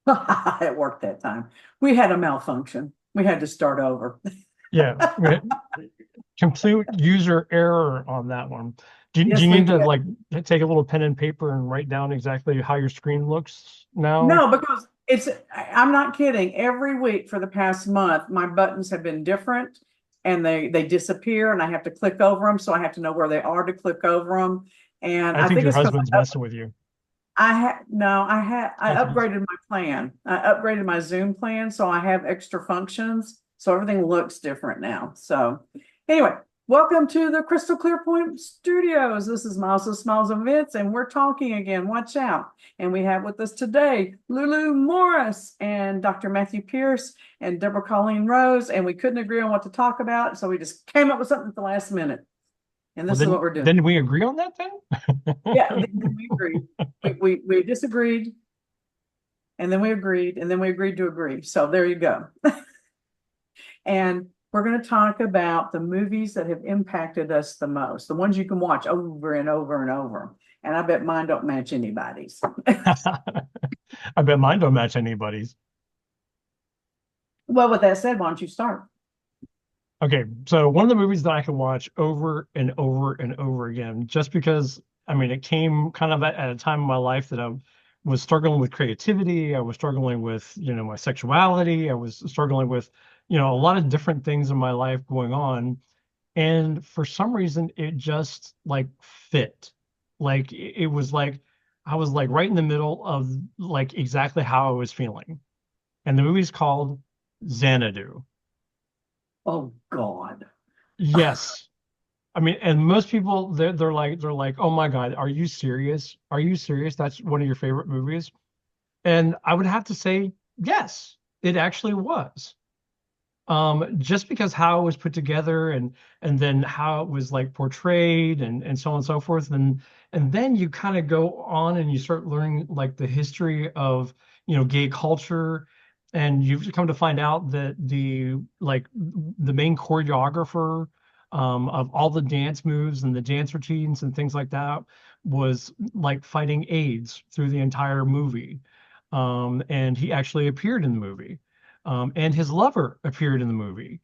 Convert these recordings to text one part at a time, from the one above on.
It worked that time. We had a malfunction. We had to start over. Yeah, we had complete user error on that one. Do Yes, you we need to did. like take a little pen and paper and write down exactly how your screen looks now? No, because I'm not kidding. Every week for the past month, my buttons have been different and they disappear and I have to click over them. So I have to know where they are to click over them. And I I think think your it's because husband's messing with you. I had no, I I think he's upgraded my plan. I upgraded my Zoom plan, so I have extra functions. So everything looks different now. So anyway, welcome to the Crystal Clear Point Studios. This is Miles of Smiles and Vince, and we're talking again. Watch out. And we have with us today Lulu Morris and Dr. Matthew Pierce and Deborah Colleen Rose. And we couldn't agree on what to talk about, so we just came up with something at the last minute. And well. this is what we're doing. Then we agree on that then. Yeah, then we agreed. We disagreed and then we agreed, and then we agreed to agree. So there you go. And we're going to talk about the movies that have impacted us the most, the ones you can watch over and over and over. And I bet mine don't match anybody's. I bet mine don't match anybody's. Well, with that said, why don't you start? Okay, so one of the movies that I can watch over and over and over again, just because I mean it came kind of at a time in my life that I was struggling with creativity, I was struggling with, my sexuality, I was struggling with, a lot of different things in my life going on. And for some reason it just like fit. Like it was like I was like right in the middle of like exactly how I was feeling. And the movie's called Xanadu. Oh, God. Yes. I mean, and most people they're like, "Oh my God, are you serious? Are you serious? That's one of your favorite movies?" And I would have to say, yes, it actually was. Just because how it was put together and then how it was like portrayed and so on and so forth. And then you kind of go on and you start learning like the history of, gay culture. And you've come to find out that the main choreographer of all the dance moves and the dance routines and things like that was like fighting AIDS through the entire movie. And he actually appeared in the movie, and his lover appeared in the movie.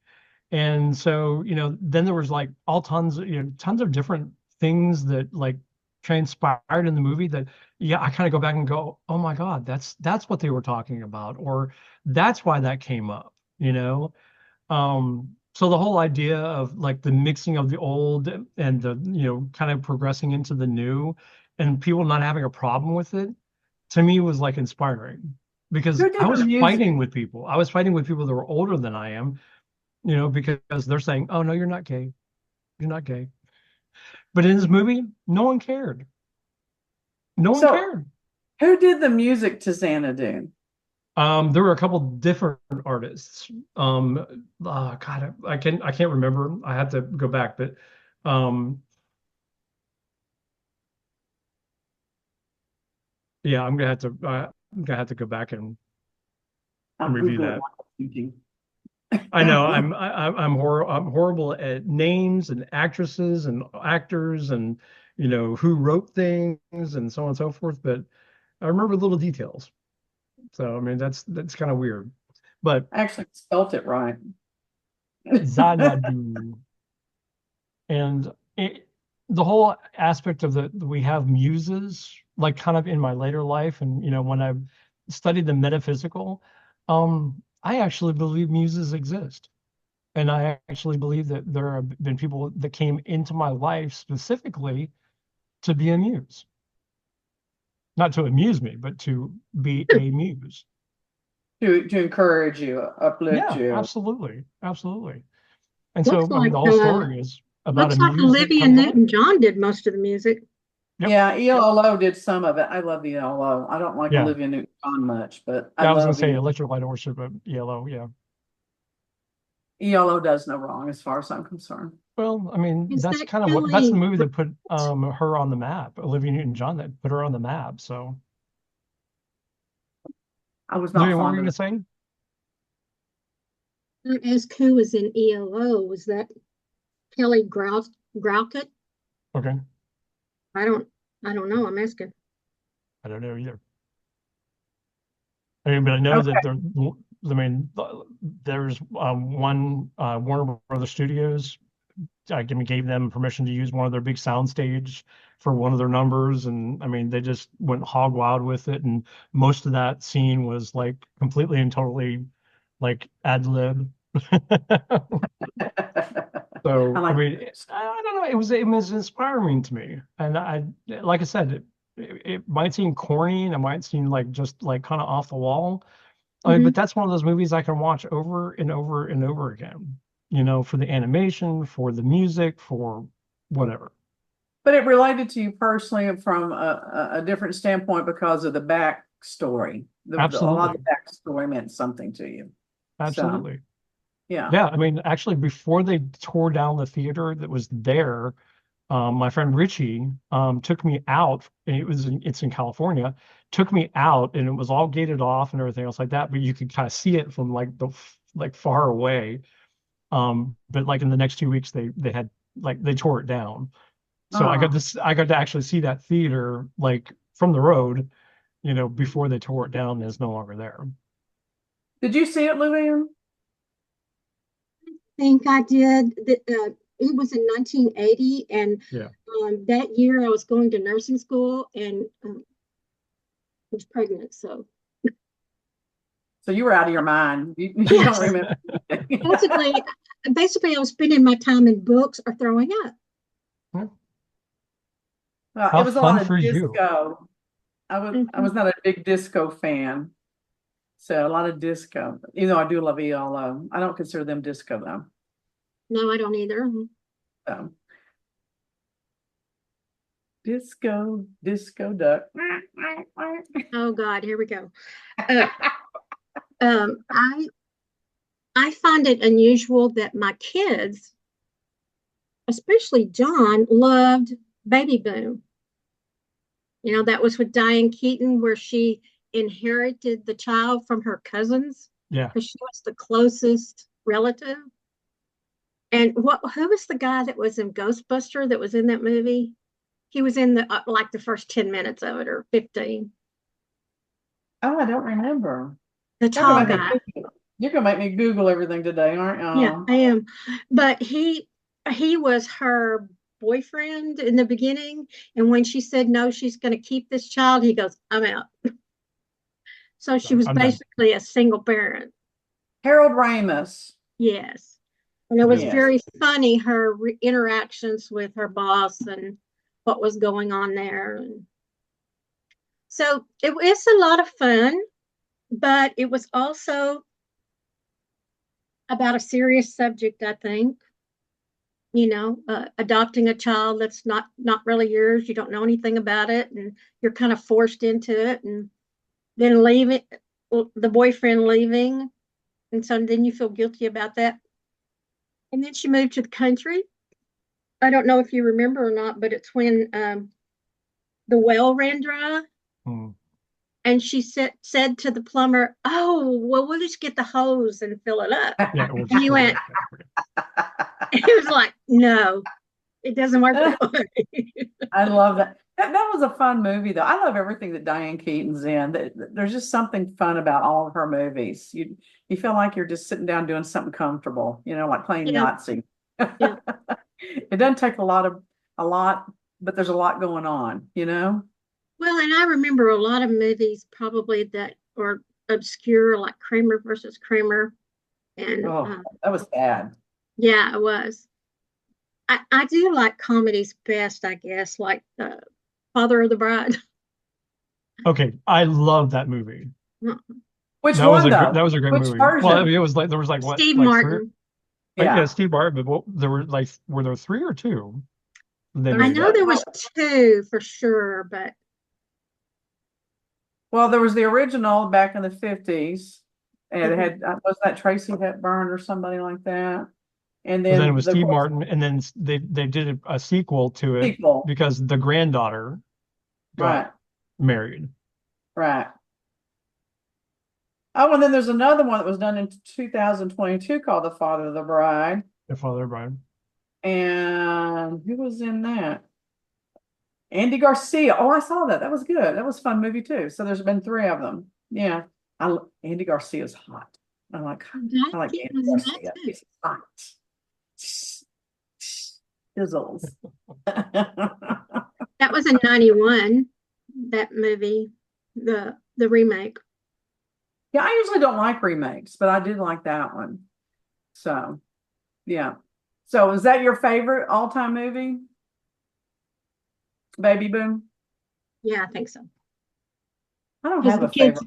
And so, then there was like all tons, tons of different things that like transpired in the movie that, yeah, I kind of go back and go, oh my God, that's what they were talking about, or that's why that came up, you know? So the whole idea of like the mixing of the old and the, kind of progressing into the new and people not having a problem with it, to me was like inspiring because Who I did the was fighting music? with people. I was fighting with people that were older than I am, because they're saying, "Oh no, you're not gay. You're not gay." But in this movie, no one cared. No one So, cared. who did the music to Xanadu? There were a couple different artists. God, I can't remember. I have to go back, but um, yeah, I'm gonna have to go back and I'll review Google it that. while I'm thinking. I know I'm horrible at names and actresses and actors and who wrote things and so on and so forth, but I remember little details. So I mean that's kind of weird. But I actually spelt it right. Xanadu and the whole aspect of we have muses like kind of in my later life, and when I've studied the metaphysical, I actually believe muses exist. And I actually believe that there have been people that came into my life specifically to be a muse. Not to amuse me, but to be a muse. To encourage you, uplift Yeah, you. absolutely. Absolutely. And Looks so, I mean, like the whole story is about a looks like muse that Olivia comes along. Newton-John did most of the music. Yep. Yeah, ELO did some of it. I love ELO. I don't like Yeah. Olivia Newton-John much, but I Yeah, I was gonna love say ELO. electric light orchestra, but yellow, yeah. ELO does no wrong as far as I'm concerned. Well, I mean, Is that's that kind of that's the Kelly? movie that put her on the map, Olivia Newton-John, that put her on the map. So, I was not Olivia, what were fond you of gonna it. say? As Koo was in ELO, was that Kelly Grauket? Okay. I don't I don't know. I'm asking. I don't know either. I mean, but I know Okay. that there's one Warner Brothers Studios gave them permission to use one of their big sound stage for one of their numbers, and I mean they just went hog wild with it, and most of that scene was like completely and totally like ad lib. I So I like mean, I don't know. It was inspiring to me, and like I said, it might seem corny and it might seem like just like kind of off the wall. I mean, but Mhm. that's one of those movies I can watch over and over and over again. For the animation, for the music, for whatever. But it related to you personally from a different standpoint because of the backstory. A lot of Absolutely, the backstory meant something to you. So, absolutely. yeah. Yeah, I mean, actually, before they tore down the theater that was there, my friend Richie took me out, and it's in California, took me out, and it was all gated off and everything else like that, but you could kind of see it from like far away. But like in the next 2 weeks, they had like they tore it down, so Oh, I got to actually see that theater like from the road, before they tore it down, and it's no longer there. did you see it, Luann? Think I did. It was in 1980, and Yeah. that year I was going to nursing school and was pregnant. So So you were out of your mind. You don't yes, remember. basically, basically I was spending my time in books or throwing up. Yeah. Well, it How was a fun lot of for you. disco. I was Mhm. not a big disco fan. So a lot of disco. Even though I do love ELO. I don't consider them disco though. No, I don't either. So disco, disco duck. Oh God, here we go. Uh, um, I I find it unusual that my kids, especially John, loved Baby Boom. That was with Diane Keaton, where she inherited the child from her cousins Yeah. because she was the closest relative. And who was the guy that was in Ghostbuster that was in that movie? He was in the like the first 10 minutes of it or 15. Oh, I don't remember. The You're gonna tall make me guy. Google. You're gonna make me Google everything today, aren't Yeah, you? I am. But he was her boyfriend in the beginning, and when she said no, she's going to keep this child, he goes, "I'm out." So she was I'm done. basically a single parent. Harold Ramis. Yes. And it was Yes. very funny, her interactions with her boss and what was going on there. And so it was a lot of fun, but it was also about a serious subject, I think. Adopting a child that's not really yours, you don't know anything about it, and you're kind of forced into it, and then leaving, the boyfriend leaving, and so then you feel guilty about that. And then she moved to the country. I don't know if you remember or not, but it's when the well ran dry, Hmm. and she said to the plumber, "Oh, well, we'll just get the hose and fill it up." Yeah, we'll And just he fill it went, up. he was like, "No, it doesn't work that way." I love that. That was a fun movie, though. I love everything that Diane Keaton's in. There's just something fun about all of her movies. You feel like you're just sitting down doing something comfortable, like playing Yeah, Yahtzee. yeah. It doesn't take a lot, but there's a lot going on. Well, and I remember a lot of movies probably that are obscure, like Kramer versus Kramer, and Oh, that was sad. yeah, it was. I do like comedies best, I guess, like Father of the Bride. Okay, I love that movie. Which one That though? was a great Which movie. Well, I version? mean, it was like there was like what, Steve like three, Martin. yeah, Yeah, Steve Martin, but there were like were there three or two they I there's made? know there well, was two for sure, but well, there was the original back in the 50s, and it mhm. had was that Tracy Hepburn or somebody like that, and Well, then it then was the of Steve course Martin, and then they did a sequel to it sequel. because the granddaughter got Right, married. right. Oh, and then there's another one that was done in 2022 called The Father of the Bride. The Father Brian. And who was in that? Andy Garcia. Oh, I saw that. That was good. That was a fun movie too. So there's been three of them. Yeah. Andy Garcia's hot. I like That I like kid Andy was Garcia. nuts. He's hot. Fizzles. That was in 91, that movie, the remake. Yeah, I usually don't like remakes, but I did like that one. So, yeah. So, is that your favorite all-time movie? Baby Boom? Yeah, I think so. I don't Because have the a favorite kids,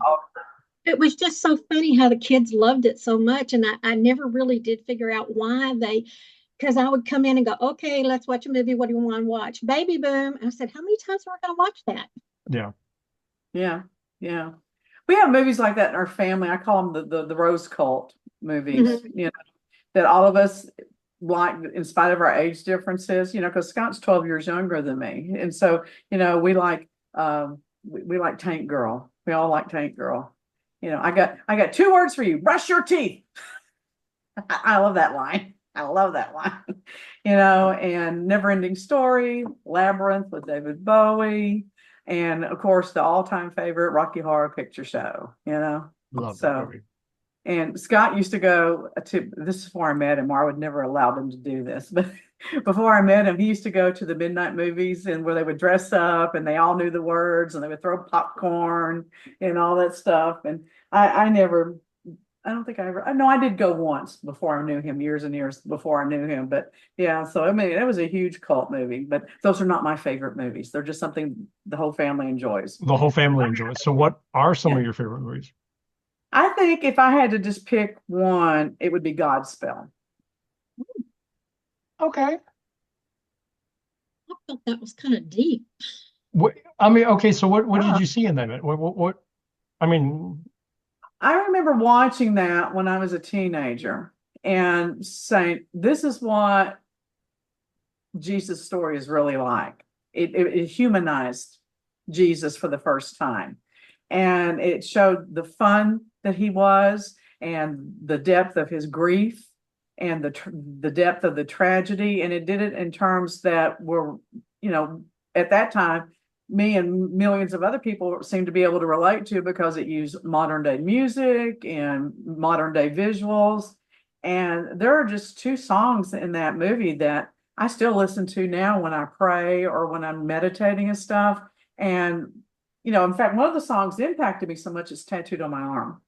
it was just so funny how the kids loved it so much. And I never really did figure out why because I would come in and go, okay, let's watch a movie. What do you want to watch? Baby Boom. I said, how many times are we going to watch that? Yeah. Yeah, yeah. We have movies like that in our family. I call them the Rose Cult movies, Mhm. that all of us like in spite of our age differences, because Scott's 12 years younger than me. And so, we like we like Tank Girl. We all like Tank Girl. I got two words for you. Brush your teeth. I love that line. I love that line. And Never Ending Story, Labyrinth with David Bowie, and of course the all-time favorite Rocky Horror Picture Show. Love that So, movie. and Scott used to go to this is before I met him, or I would never allow him to do this, but before I met him, he used to go to the midnight movies and where they would dress up and they all knew the words and they would throw popcorn and all that stuff. And I never I don't think I ever, no, I did go once before I knew him, years and years before I knew him. But yeah, so I mean, it was a huge cult movie, but those are not my favorite movies. They're just something the whole family enjoys. The whole family enjoys. So what are some Yeah. of your favorite movies? I think if I had to just pick one, it would be Godspell. Okay. I thought that was kind of deep. I mean, okay, so what did Ah. you see in that? What I mean, I remember watching that when I was a teenager and saying, this is what Jesus' story is really like. It humanized Jesus for the first time. And it showed the fun that he was and the depth of his grief and the depth of the tragedy. And it did it in terms that were, at that time, me and millions of other people seemed to be able to relate to because it used modern day music and modern day visuals. And there are just two songs in that movie that I still listen to now when I pray or when I'm meditating and stuff. And, in fact, one of the songs impacted me so much it's tattooed on my arm.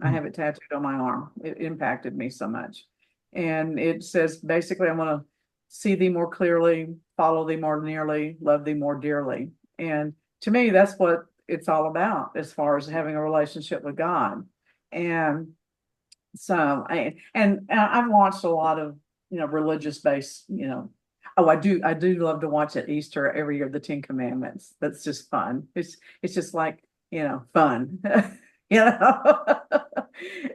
I hmm, have it tattooed on my arm. It impacted me so much. And it says basically, I want to see thee more clearly, follow thee more nearly, love thee more dearly. And to me, that's what it's all about as far as having a relationship with God. And so I've watched a lot of religious based oh I do love to watch at Easter every year the Ten Commandments. That's just fun. It's just like fun. you know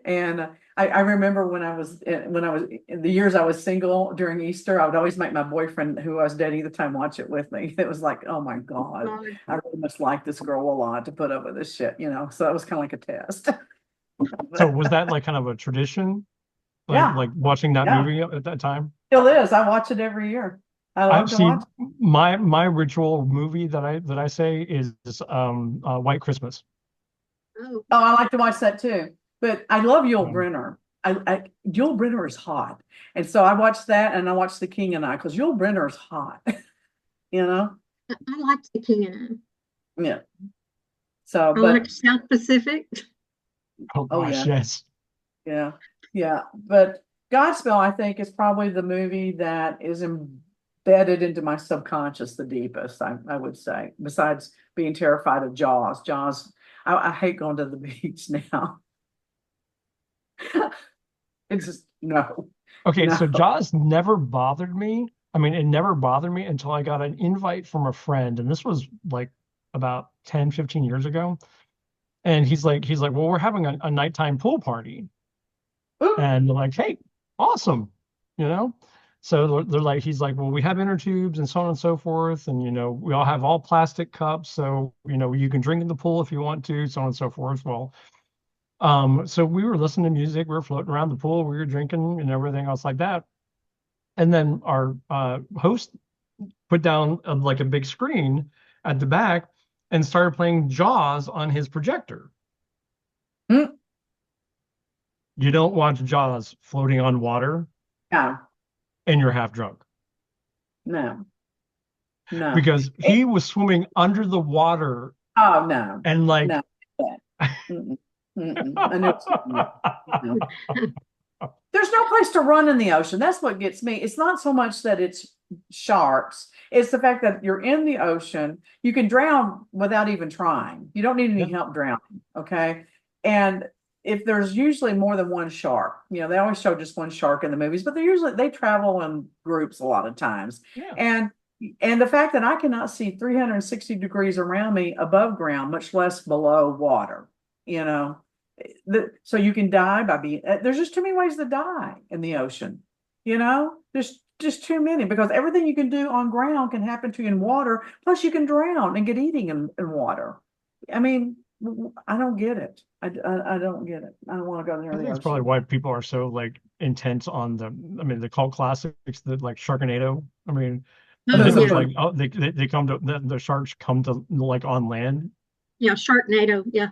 and I remember when I was in the years I was single during Easter, I would always make my boyfriend who I was dating at the time watch it with me. It was like, oh my God, I really must like this girl a lot to put up with this shit. So that was kind of like a test. so was that like kind of a tradition, Yeah, like watching that yeah, movie at that time? still is. I watch it every year. I I love to see watch. my ritual movie that I say is White Christmas. Oh, Oh, I like to watch that too. But I love Yul Um, Brynner. Yul Brynner is hot, and so I watched that, and I watched The King and I because Yul Brynner is hot. You know, I liked the King and yeah. So, I but liked South Pacific. oh oh gosh, yeah, yes. yeah, yeah. But Godspell, I think, is probably the movie that is embedded into my subconscious the deepest. I would say, besides being terrified of Jaws. Jaws, I hate going to the beach now. It's just no, Okay, no. so Jaws never bothered me. I mean, it never bothered me until I got an invite from a friend, and this was like about 10, 15 years ago. And he's like, well, we're having a nighttime pool party. Ooh, And they're like, hey, awesome, you know? So they're like, he's like, well, we have inner tubes and so on and so forth. And, we all have all plastic cups. So, you can drink in the pool if you want to, so on and so forth. Well, so we were listening to music, we were floating around the pool, we were drinking and everything else like that. And then our host put down like a big screen at the back and started playing Jaws on his projector. mm, You don't watch Jaws floating on water No, and you're half drunk no, no. because he was swimming under the water Oh, no, and like no. Mm-mm, mm-mm. I knew it was coming. No. There's no place to run in the ocean. That's what gets me. It's not so much that it's sharks, it's the fact that you're in the ocean. You can drown without even trying. You don't need any Yeah. help drowning. Okay. And if there's usually more than one shark, they always show just one shark in the movies, but they travel in groups a lot of times. Yeah. And the fact that I cannot see 360 degrees around me above ground, much less below water, you know. So you can die by being, there's just too many ways to die in the ocean, there's just too many, because everything you can do on ground can happen to you in water, plus you can drown and get eating in water. I mean, I don't get it. I don't get it. I don't want to go near I the think it's ocean. probably why people are so like intense on the cult classics that like Sharknado. I mean, Oh, this is yeah. like, oh, they come to the sharks come to like on land. Yeah, Sharknado. Yeah.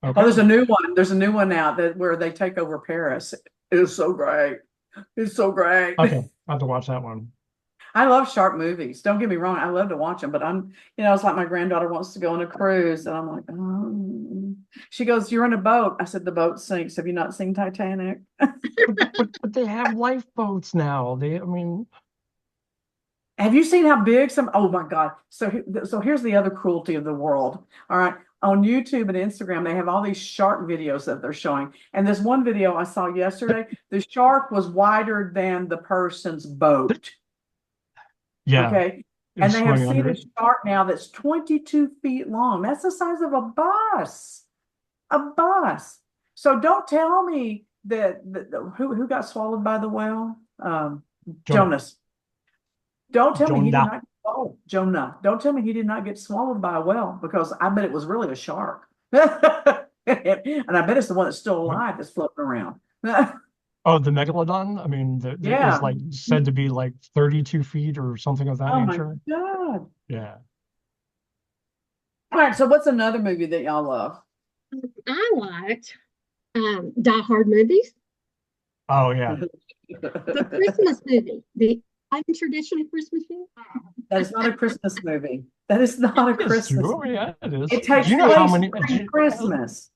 Okay. Oh, there's a new one. There's a new one now where they take over Paris. It is so great. It's so great. Okay, I have to watch that one. I love shark movies. Don't get me wrong. I love to watch them, but it's like my granddaughter wants to go on a cruise, and I'm like, oh. She goes, "You're in a boat." I said, "The boat sinks. Have you not seen Titanic?" But they have lifeboats now. I mean, Have you seen how big some? Oh my God. So here's the other cruelty of the world. All right. On YouTube and Instagram, they have all these shark videos that they're showing. And this one video I saw yesterday, the shark was wider than the person's boat. yeah, Okay. it And was they have swimming seen under a it. shark now that's 22 feet long. That's the size of a bus. A bus. So don't tell me that who got swallowed by the whale? Jonas. Don't tell me he did Jonah. not get swallowed. Jonah. Don't tell me he did not get swallowed by a whale, because I bet it was really a shark. And I bet it's the one that's still alive that's floating around. Oh, the megalodon. I mean, is Yeah. like said to be like 32 feet or something of that Oh my nature. God. Yeah. All right. So what's another movie that y'all love? I liked Die Hard movies. Oh yeah. The Christmas movie, the untraditional Christmas movie. That is not a Christmas movie. That is not a It is Christmas too. movie. Yeah, it is. It takes Do you know how place many? during Christmas.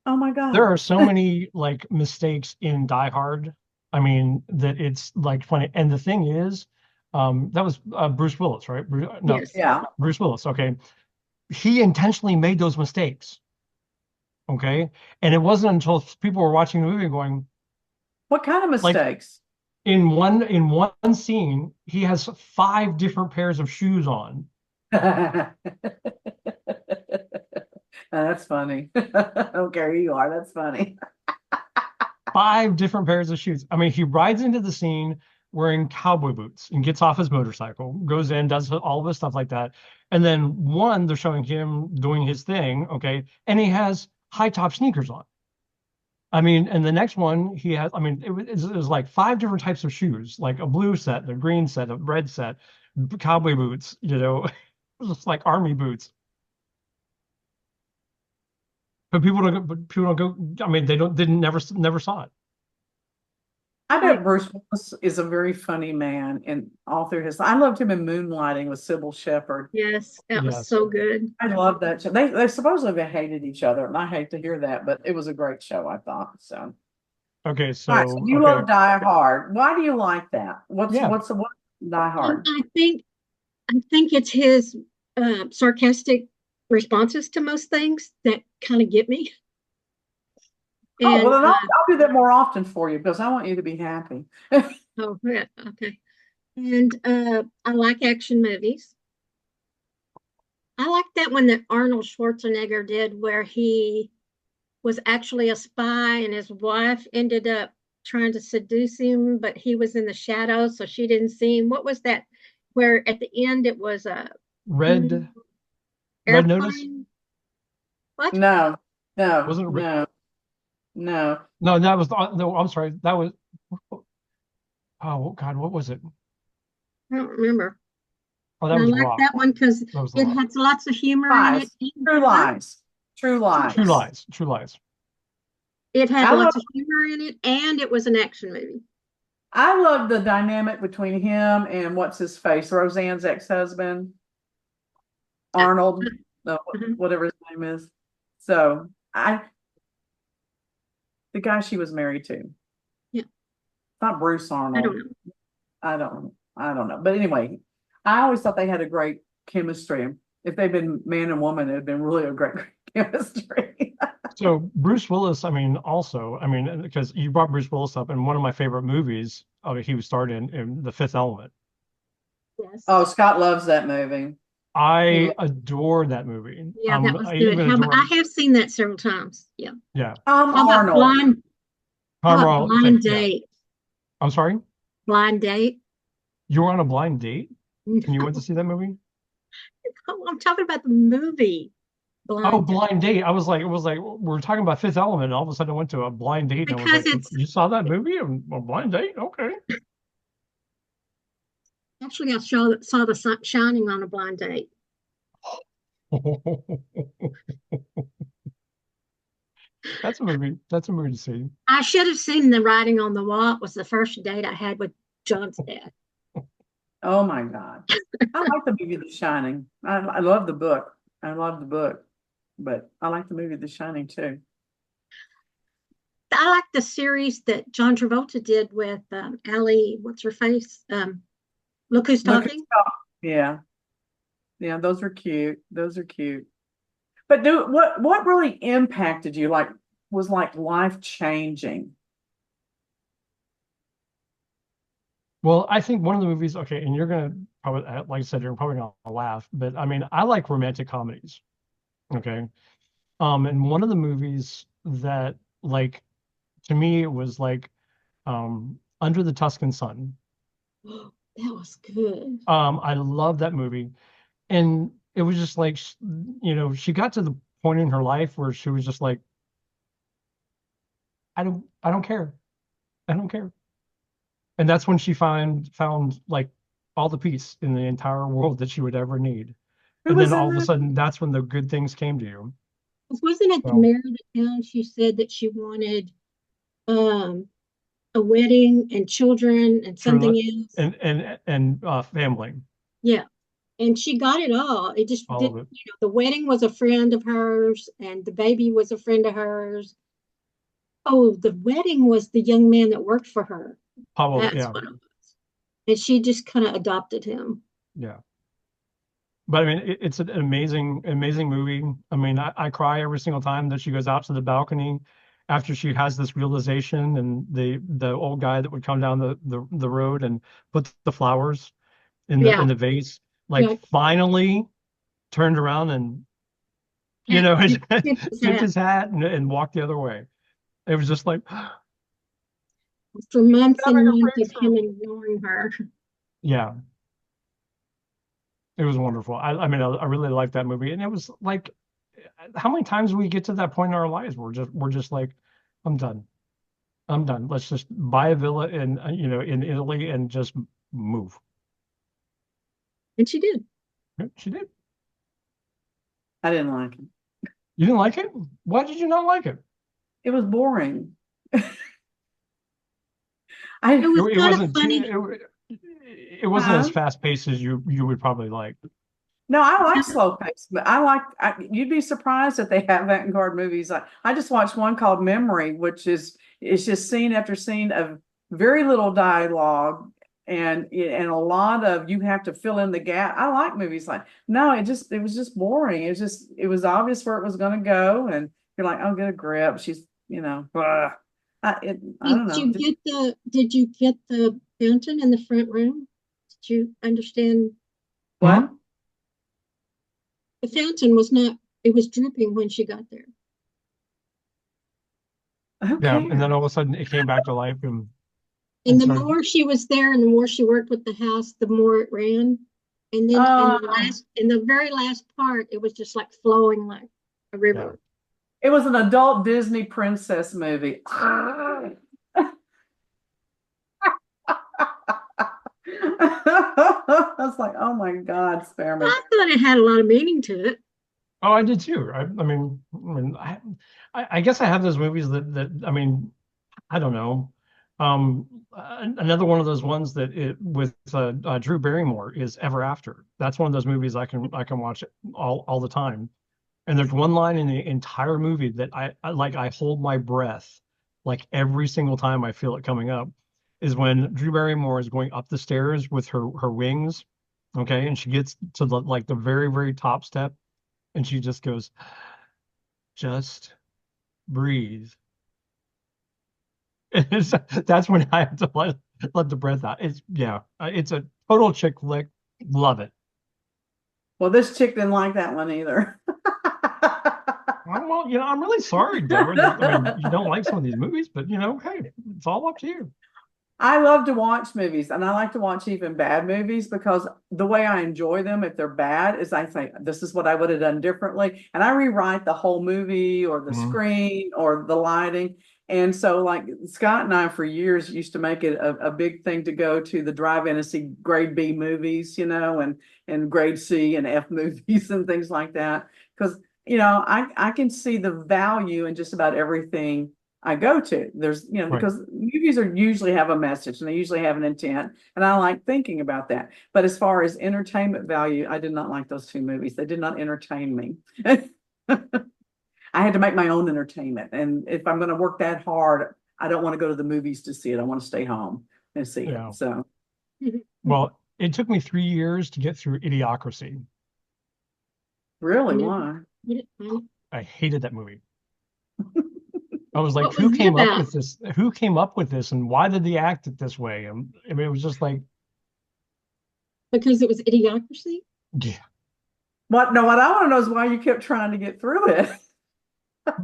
Oh my God. There are so many like mistakes in Die Hard. I mean, that it's like funny. And the thing is, that was Bruce Willis, right? No, Yes. Yeah. Bruce Willis. Okay, he intentionally made those mistakes. Okay, and it wasn't until people were watching the movie and going, What kind of like, mistakes? in one scene, he has 5 different pairs of shoes on. That's funny. I don't care who you are. That's funny. 5 different pairs of shoes. I mean, he rides into the scene wearing cowboy boots and gets off his motorcycle, goes in, does all of his stuff like that. And then they're showing him doing his thing, okay, and he has high top sneakers on. I mean, and the next one he has, I mean, it was like 5 different types of shoes, like a blue set, a green set, a red set, cowboy boots, just like army boots. But people don't go. I mean, never saw it. I bet Bruce Willis is a very funny man, and all through his. I loved him in Moonlighting with Sybil Shepherd. Yes, that was Yes. so good. I love that show. They supposedly hated each other, and I hate to hear that, but it was a great show, I thought. So, Okay, all right, so you okay. love Die Hard. Why do you like that? What Die Hard? I think it's his sarcastic responses to most things that kind of get me. Oh, And, well, then I'll do that more often for you, because I want you to be happy. oh, yeah, okay. And I like action movies. I like that one that Arnold Schwarzenegger did where he was actually a spy and his wife ended up trying to seduce him, but he was in the shadows, so she didn't see him. What was that? Where at the end it was a Red Notice? airplane? What? No, Wasn't it no. No, that was no. I'm sorry. That was. Oh God, what was it? I don't remember. Oh, that And I was like Rock. that one because That was it Rock. has lots of humor in Lies. it. True lies. True lies. True Lies. True Lies. It had I love lots of humor in it, and it was an action movie. I love the dynamic between him and what's his face, Roseanne's ex-husband, Arnold, Mhm. whatever his name is. So the guy she was married to, Yeah, not Bruce I don't Arnold. know. I don't know. But anyway, I always thought they had a great chemistry. If they'd been man and woman, it'd been really a great chemistry. So Bruce Willis, I mean, also, I mean, because you brought Bruce Willis up, and one of my favorite movies, he was starred in The Fifth Element. Yes. Oh, Scott loves that movie. He I adore that movie. Yeah, that was I good. even How about, adore, I have seen that several times. Yeah. yeah, How about Arnold. How Tom about Ronald, Blind yeah. Date? I'm sorry, Blind Date? you were on a blind date and you went to No, see that movie? I'm talking about the movie Oh, Blind Date. blind date. I was like, it was like we're talking about Fifth Element, and all of a sudden I went to a blind date, and I was Because like, it's you saw that movie? A blind date? Okay. actually, I saw the sun shining on a blind date. That's a movie. That's a movie to see. I should have seen The Writing on the Wall. It was the first date I had with John's dad. Oh my God. I like the movie The Shining. I love the book. I love the book, but I like the movie The Shining too. I like the series that John Travolta did with Allie, what's her face? Look Who's Look, Talking. yeah, yeah, those are cute. Those are cute. But what really impacted you? Like was like life changing. Well, I think one of the movies, okay, and you're gonna probably, like I said, you're probably gonna laugh, but I mean, I like romantic comedies. Okay. And one of the movies that, like, to me, it was like, Under the Tuscan Sun. That was good. I love that movie, and it was just like, she got to the point in her life where she was just like, I don't care, I don't care, and that's when she found like all the peace in the entire world that she would ever need, Who and then was in all of a that? sudden, that's when the good things came to you. Wasn't it the So, mayor of the town? She said that she wanted um, a wedding and children and something true, else. and family, Yeah. And she got it all. It just all did, of it, the wedding was a friend of hers and the baby was a friend of hers. Oh, the wedding was the young man that worked for her. probably, That's yeah, what it was. And she just kind of adopted him. yeah. But I mean, it's an amazing, amazing movie. I mean, I cry every single time that she goes out to the balcony after she has this realization, and the old guy that would come down the road and put the flowers Yeah. in the vase, like Yeah. finally turned around and Hat, tipped his hat and walked the other way. It was just like for months having and a months of breakthrough. him ignoring her. Yeah, it was wonderful. I mean, I really liked that movie, and it was like, how many times do we get to that point in our lives where we're just like, I'm done. I'm done. Let's just buy a villa in in Italy and just move. And she did. Yeah, she did. I didn't like it. You didn't like it? Why did you not like it? It was boring. It was It kind of wasn't funny. it wasn't as Huh? fast paced as you would probably like. No, I like slow pace, but you'd be surprised that they have avant-garde movies. I just watched one called Memory, which is it's just scene after scene of very little dialogue and a lot of you have to fill in the gap. I like movies like no, it was just boring. It was obvious where it was going to go, and you're like, oh, get a grip. She's ugh. I don't know. Did you get the fountain in the front room? Did you understand? What? Hmm? The fountain was not, it was dripping when she got there. Who Yeah, and then cares? all of a sudden it came back to life And and the started. more she was there and the more she worked with the house, the more it ran. And then Uh, in the very last part, it was just like flowing like a Yeah. river. it was an adult Disney princess movie. I was like, oh my God, spare me. I thought it had a lot of meaning to it. Oh, I did too. I guess I have those movies that I mean, I don't know. Another one of those ones that it with Drew Barrymore is Ever After. That's one of those movies I can watch all the time. And there's one line in the entire movie that I hold my breath like every single time I feel it coming up is when Drew Barrymore is going up the stairs with her wings, okay, and she gets to the very very top step and she just goes, just breathe. That's when I have to let the breath out. It's a total chick flick. Love it. Well, this chick didn't like that one either. Well, I'm really sorry, Deborah. I mean, you don't like some of these movies, but hey, it's all up to you. I love to watch movies and I like to watch even bad movies because the way I enjoy them, if they're bad, is I think this is what I would have done differently. And I rewrite the whole movie or the Mhm. screen or the lighting. And so, like Scott and I, for years, used to make it a big thing to go to the drive-in and see grade B movies, and grade C and F movies and things like that. Because, I can see the value in just about everything I go to. Right. Because movies are usually have a message and they usually have an intent, and I like thinking about that. But as far as entertainment value, I did not like those two movies. They did not entertain me. I had to make my own entertainment, and if I'm going to work that hard, I don't want to go to the movies to see it. I want to stay home and see it. Yeah. So, Well, it took me 3 years to get through Idiocracy. really, I never why? did it. I hated that movie. I was like, What was who it came up about? with this? Who came up with this, and why did they act it this way? And I mean, it was just like, Because it was Idiocracy? yeah, What? No, what I want to know is why you kept trying to get through it.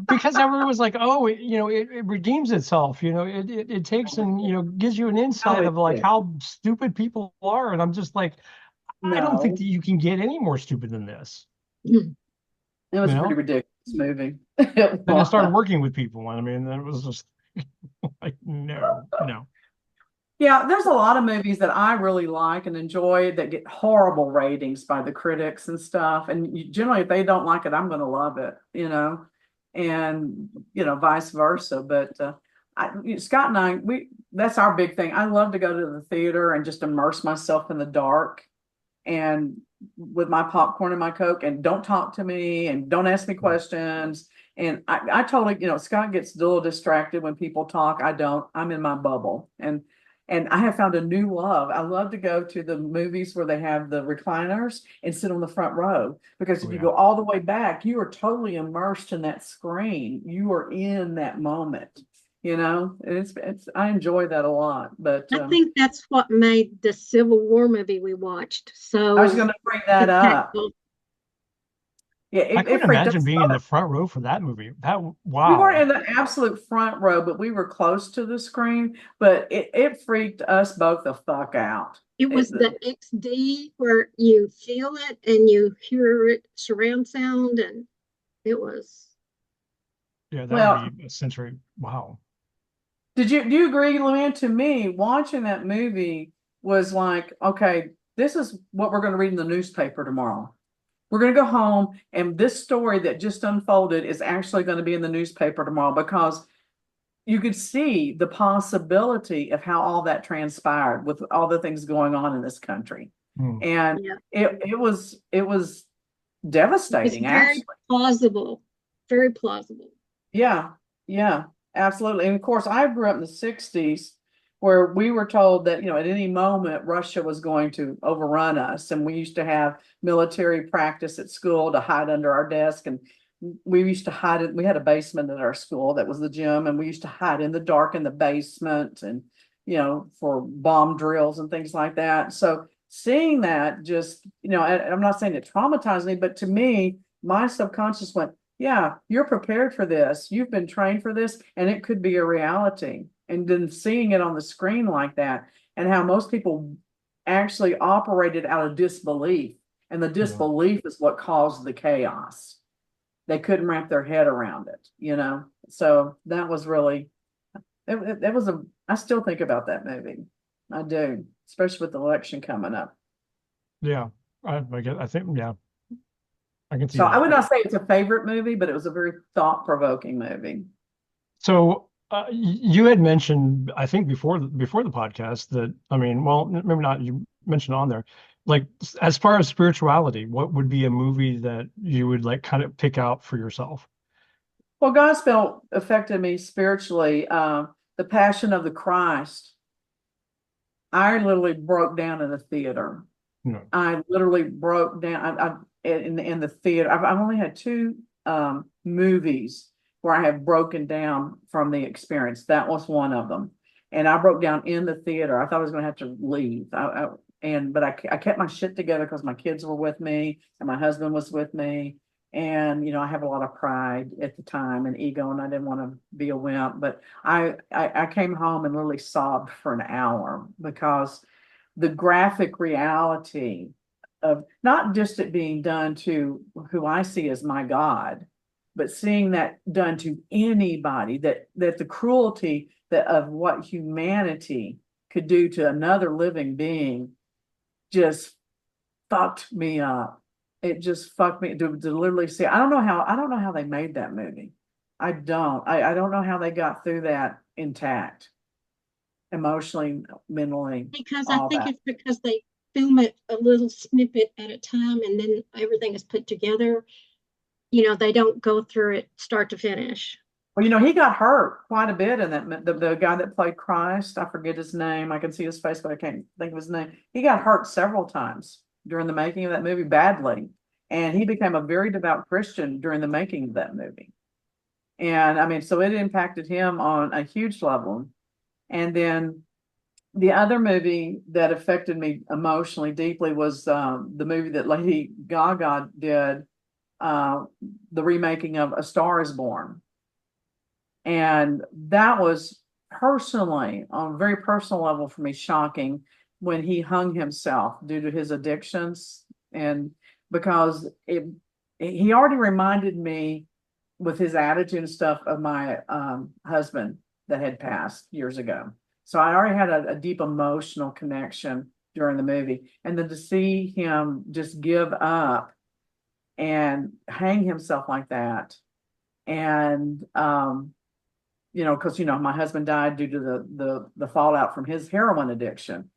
because everyone was like, oh, it redeems itself. It takes and gives you an No, insight of it like did. how stupid people are, and I'm just like, I don't think No, that you can get any more stupid than this. it You was a pretty know? ridiculous movie. It Then I started was. working with people, and I mean, it was just like, no, no. Yeah, there's a lot of movies that I really like and enjoy that get horrible ratings by the critics and stuff. And generally, if they don't like it, I'm going to love it, and vice versa. But Scott and that's our big thing. I love to go to the theater and just immerse myself in the dark and with my popcorn and my Coke, and don't talk to me and don't ask me questions. And I totally, Scott gets a little distracted when people talk. I don't. I'm in my bubble. And I have found a new love. I love to go to the movies where they have the recliners and sit on the front row, because Oh if you yeah. go all the way back, you are totally immersed in that screen. You are in that moment. It's I enjoy that a lot. But I think that's what made the Civil War movie we watched I was so going to bring that up. impactful. Yeah, I it couldn't freaked imagine us being in the up. front row for that movie. We weren't Wow. in the absolute front row, but we were close to the screen. But it freaked us both the fuck out. It was the XD where you feel it and you hear it surround sound, and it was. Yeah, that would be Well, a sensory. Wow. do you agree, Luann? To me, watching that movie was like, okay, this is what we're going to read in the newspaper tomorrow. We're going to go home, and this story that just unfolded is actually going to be in the newspaper tomorrow, because you could see the possibility of how all that transpired with all the things going on in this country. Hmm. And Yeah, it was it was devastating, very actually. plausible, very plausible. Yeah, yeah, absolutely. And of course, I grew up in the 60s where we were told that, at any moment Russia was going to overrun us. And we used to have military practice at school to hide under our desk. And we used to hide it. We had a basement at our school that was the gym, and we used to hide in the dark in the basement and, for bomb drills and things like that. So seeing that just, I'm not saying it traumatized me, but to me, my subconscious went, yeah, you're prepared for this. You've been trained for this, and it could be a reality. And then seeing it on the screen like that, and how most people actually operated out of disbelief. And the Yeah. disbelief is what caused the chaos. They couldn't wrap their head around it. So that was really, it was I still think about that movie. I do, especially with the election coming up. Yeah. I think, yeah. I can see So I that. would not say it's a favorite movie, but it was a very thought-provoking movie. So you had mentioned, I think before the podcast that, I mean, well, maybe not, you mentioned on there, like as far as spirituality, what would be a movie that you would like kind of pick out for yourself? Well, gospel affected me spiritually. The Passion of the Christ. I literally broke down in the theater. No. I literally broke down. In the theater. I've only had two movies where I have broken down from the experience. That was one of them, and I broke down in the theater. I thought I was going to have to leave. But I kept my shit together because my kids were with me and my husband was with me. And I have a lot of pride at the time and ego, and I didn't want to be a wimp. But I came home and literally sobbed for an hour because the graphic reality of not just it being done to who I see as my God, but seeing that done to anybody, that the cruelty of what humanity could do to another living being just fucked me up. It just fucked me to literally see. I don't know how they made that movie. I don't know how they got through that intact, emotionally, mentally, Because I all think that. it's because they film it a little snippet at a time and then everything is put together. They don't go through it start to finish. Well, he got hurt quite a bit in that. The guy that played Christ, I forget his name. I can see his face, but I can't think of his name. He got hurt several times during the making of that movie, badly. And he became a very devout Christian during the making of that movie. And I mean, so it impacted him on a huge level. And then the other movie that affected me emotionally deeply was the movie that Lady Gaga did, the remaking of A Star is Born. And that was personally, on a very personal level for me, shocking when he hung himself due to his addictions. And because he already reminded me with his attitude and stuff of my husband that had passed years ago. So I already had a deep emotional connection during the movie. And then to see him just give up and hang himself like that. And because my husband died due to the fallout from his heroin addiction.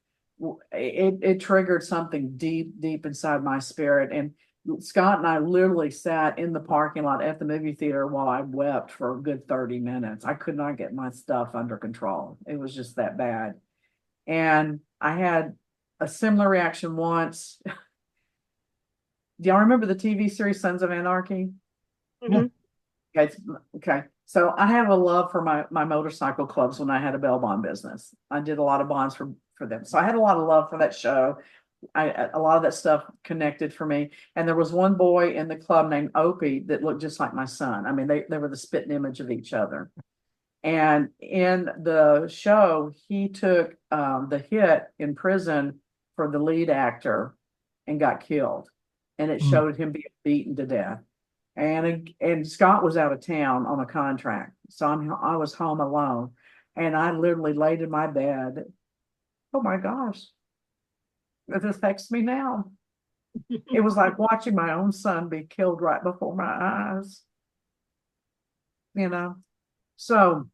It triggered something deep inside my spirit. And Scott and I literally sat in the parking lot at the movie theater while I wept for a good 30 minutes. I could not get my stuff under control. It was just that bad. And I had a similar reaction once. Do y'all remember the TV series Sons of Anarchy? Mhm. Okay. So I have a love for my motorcycle clubs when I had a bail bond business. I did a lot of bonds for them. So I had a lot of love for that show. A lot of that stuff connected for me. And there was one boy in the club named Opie that looked just like my son. I mean, they were the spitting image of each other. And in the show, he took the hit in prison for the lead actor and got killed. And it Mm. showed him being beaten to death. And Scott was out of town on a contract, so I was home alone, and I literally laid in my bed. Oh my gosh, it affects me now. It was like watching my own son be killed right before my eyes. So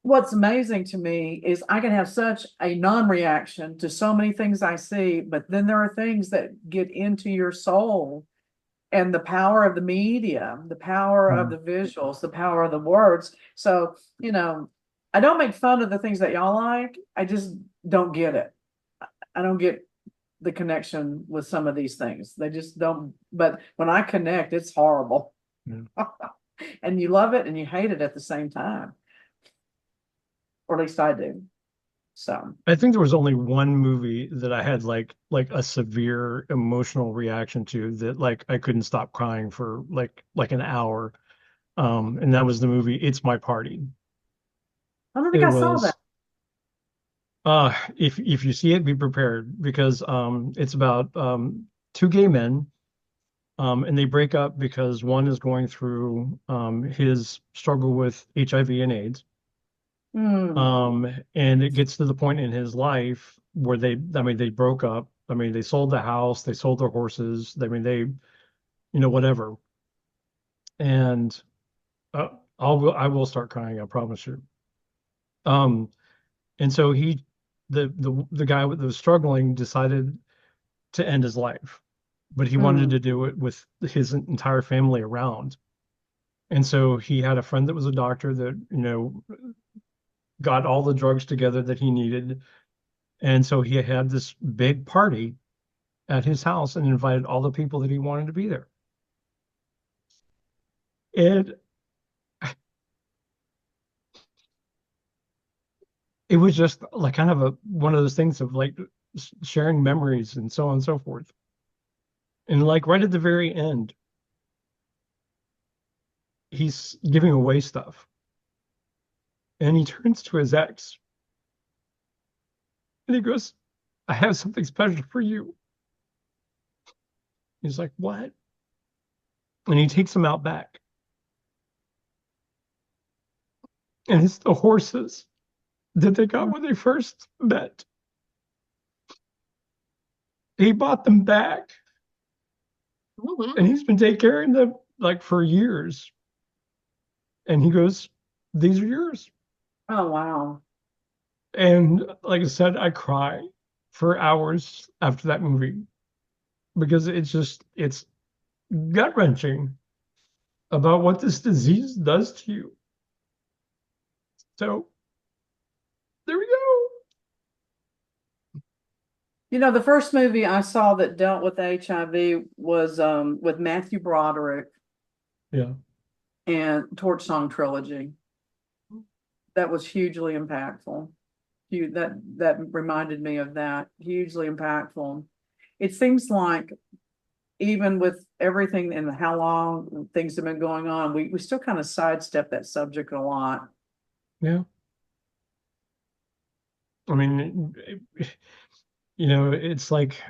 what's amazing to me is I can have such a non-reaction to so many things I see, but then there are things that get into your soul. And the power of the media, the power of the visuals, the power of the words. So, I don't make fun of the things that y'all like. I just don't get it. I don't get the connection with some of these things. They just don't. But when I connect, it's horrible. Yeah. And you love it and you hate it at the same time. Or at least I do. So, I think there was only one movie that I had like a severe emotional reaction to that like I couldn't stop crying for like an hour. And that was the movie It's My Party. I don't think It I saw that. was if you see it, be prepared because it's about two gay men and they break up because one is going through his struggle with HIV and AIDS. Hmm. And it gets to the point in his life where I mean, they broke up. I mean, they sold the house, they sold their horses. I mean, whatever. And I will start crying, I promise you. Um, and so the guy that was struggling decided to end his life, but he wanted Mm. to do it with his entire family around. And so he had a friend that was a doctor that, got all the drugs together that he needed. And so he had this big party at his house and invited all the people that he wanted to be there. And it was just like kind of one of those things of like sharing memories and so on and so forth. And like right at the very end, he's giving away stuff. And he turns to his ex and he goes, I have something special for you. He's like, what? And he takes him out back. And it's the horses that they got when they first met. He bought them back Oh, wow. and he's been taking care of them like for years. And he goes, these are yours. Oh, wow. And like I said, I cry for hours after that movie because it's gut wrenching about what this disease does to you. So there we go. The first movie I saw that dealt with HIV was with Matthew Broderick Yeah. and Torch Song Trilogy. That was hugely impactful. That reminded me of that. Hugely impactful. It seems like even with everything and how long things have been going on, we still kind of sidestep that subject a lot. Yeah. I mean, it's like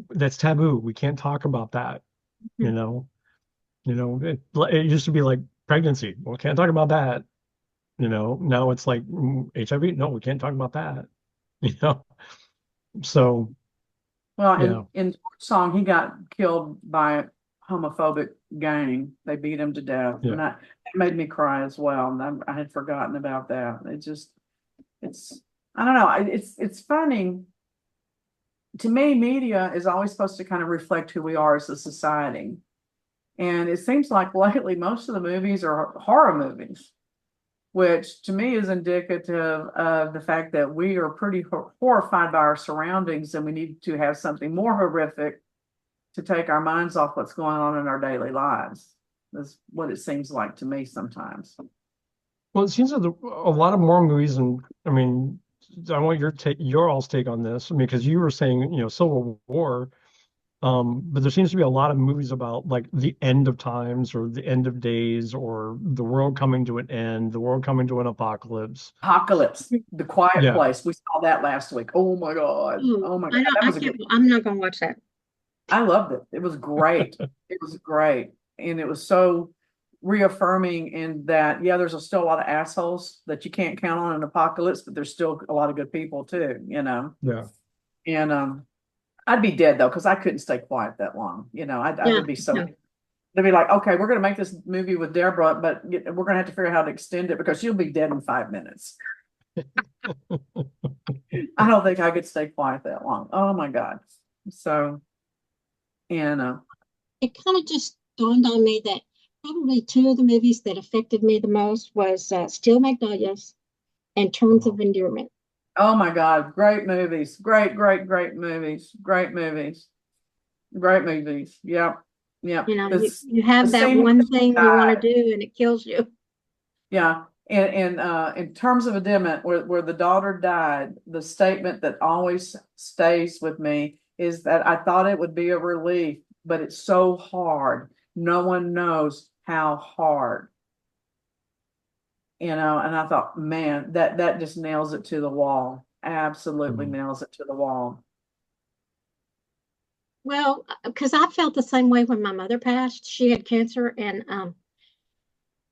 that's taboo. We can't talk about that, you know. It used to be like pregnancy. Well, we can't talk about that. Now it's like HIV. No, we can't talk about that. You know. So Well, yeah, in Torch Song, he got killed by a homophobic gang. They beat him to death, yeah. and it made me cry as well. And I had forgotten about that. It's I don't know. It's funny to me. Media is always supposed to kind of reflect who we are as a society, and it seems like lately most of the movies are horror movies, which to me is indicative of the fact that we are pretty horrified by our surroundings, and we need to have something more horrific to take our minds off what's going on in our daily lives. That's what it seems like to me sometimes. Well, it seems like a lot of more movies, and I mean, I want your all's take on this. I mean, because you were saying, Civil War. But there seems to be a lot of movies about like the end of times or the end of days or the world coming to an end, the world coming to an apocalypse. Apocalypse, The Quiet Yeah. Place. We saw that last week. Oh my God. Ooh, Oh my I God. don't, That I was a good. can't, I'm not gonna watch that. I loved it. It was great. It was great. And it was so reaffirming in that, yeah, there's still a lot of assholes that you can't count on in an apocalypse, but there's still a lot of good people too. Yeah. And I'd be dead though, because I couldn't stay quiet that long. I Yeah, would be so. no. They'd be like, okay, we're going to make this movie with Deborah, but we're going to have to figure out how to extend it because she'll be dead in 5 minutes. I don't think I could stay quiet that long. Oh my God. So, and It kind of just dawned on me that probably two of the movies that affected me the most was Steel Magnolias and Terms of Endearment. oh my God, great movies. Great, great, great movies. Great movies. Great movies. Yep. Yep. You have the that scene one thing you want to died. do and it kills you. Yeah. And in terms of Endearment, where the daughter died, the statement that always stays with me is that I thought it would be a relief, but it's so hard. No one knows how hard. And I thought, man, that just nails it to the wall. Absolutely Mhm. nails it to the wall. Well, because I felt the same way when my mother passed. She had cancer, and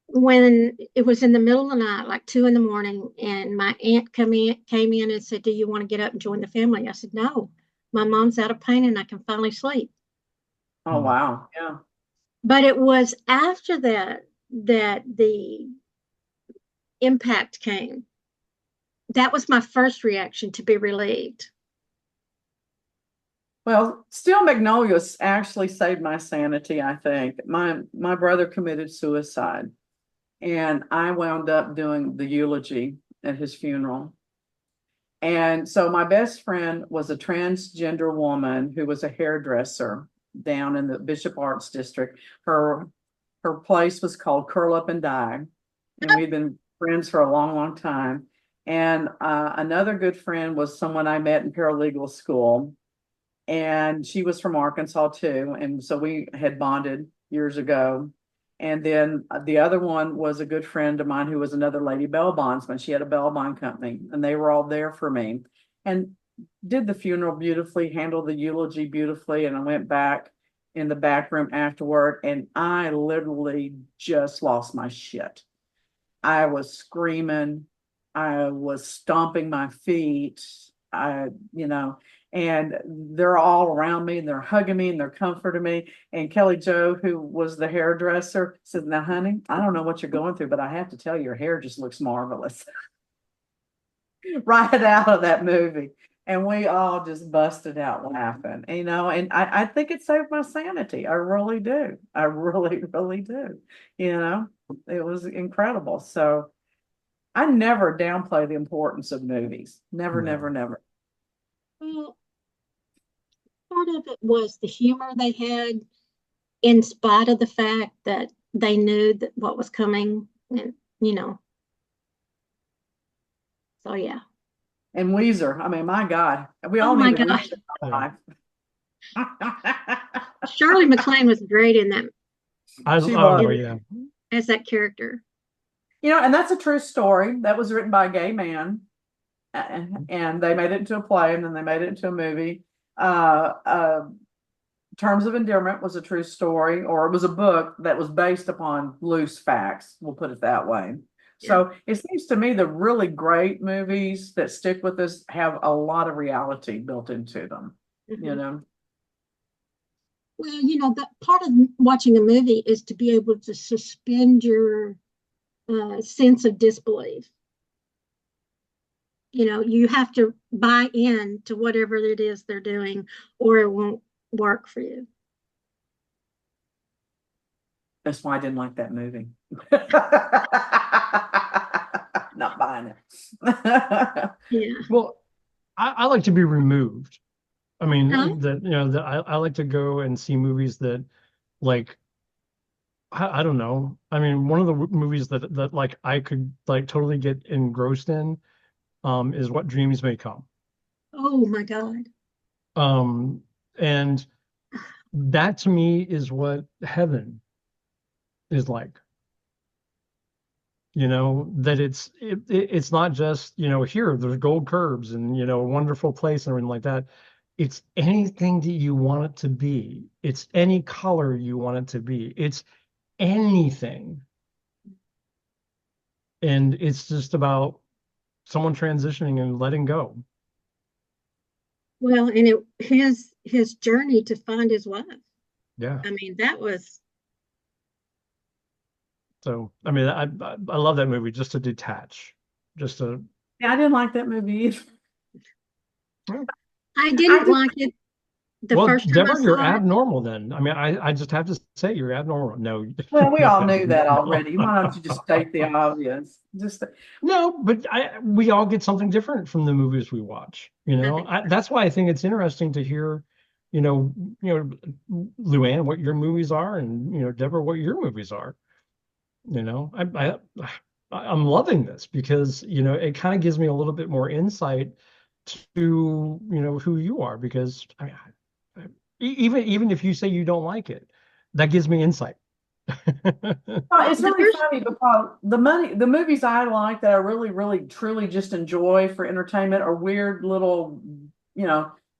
when it was in the middle of the night, like 2 in the morning, and my aunt came in and said, "Do you want to get up and join the family?" I said, "No, my mom's out of pain and I can finally sleep." Oh Mhm. wow. Yeah. But it was after that that the impact came. That was my first reaction, to be relieved. Well, Steel Magnolias actually saved my sanity, I think. My brother committed suicide, and I wound up doing the eulogy at his funeral. And so my best friend was a transgender woman who was a hairdresser down in the Bishop Arts District. Her place was called Curl Up and Die, and we'd been friends for a long, long time. And another good friend was someone I met in paralegal school, and she was from Arkansas too. And so we had bonded years ago. And then the other one was a good friend of mine who was another lady bail bondsman. She had a bail bond company, and they were all there for me and did the funeral beautifully, handled the eulogy beautifully. And I went back in the back room afterward, and I literally just lost my shit. I was screaming. I was stomping my feet. And they're all around me, and they're hugging me, and they're comforting me. And Kelly Jo, who was the hairdresser, said, "Now, honey, I don't know what you're going through, but I have to tell you, your hair just looks marvelous." Right out of that movie. And we all just busted out laughing, and I think it saved my sanity. I really do. I really, really do. It was incredible. So I never downplay the importance of movies. Never, No. never, never. Well, part of it was the humor they had, in spite of the fact that they knew that what was coming, and so yeah. And Weezer, I mean, my God, we Oh all my need a God. Weezer in our life. Shirley MacLaine was great in that, She was. Oh yeah. as that character. And that's a true story. That was written by a gay man, and they made it into a play, and then they made it into a movie. Terms of Endearment was a true story, or it was a book that was based upon loose facts. We'll put it that way. Yeah. So it seems to me the really great movies that stick with us have a lot of reality built into them. Mhm. Well, that part of watching a movie is to be able to suspend your sense of disbelief. You have to buy in to whatever it is they're doing, or it won't work for you. That's why I didn't like that movie. Not buying it. Yeah. Well, I like to be removed. I mean, Huh? that I like to go and see movies that, like, I don't know. I mean, one of the movies that like I could like totally get engrossed in, is What Dreams May Come. Oh my God. And that to me is what heaven is like. That it's not just, here there's gold curbs and a wonderful place and everything like that. It's anything that you want it to be. It's any color you want it to be. It's anything. And it's just about someone transitioning and letting go. Well, and his journey to find his wife. Yeah. I mean, that was. So, I mean, I love that movie just to detach, just to. Yeah, I didn't like that movie either. I didn't like it the Well, first time Deborah, I you're saw it. abnormal then. I mean, I just have to say you're abnormal. No. Well, we all not knew that abnormal. already. Why don't you just state the obvious? No, but we all get something different from the movies we watch. That's why I think it's interesting to hear, Luann, what your movies are, and Deborah, what your movies are. I'm loving this because it kind of gives me a little bit more insight to who you are, because even if you say you don't like it, that gives me insight. Well, it's really funny because the movies I like that I really, really, truly just enjoy for entertainment are weird little,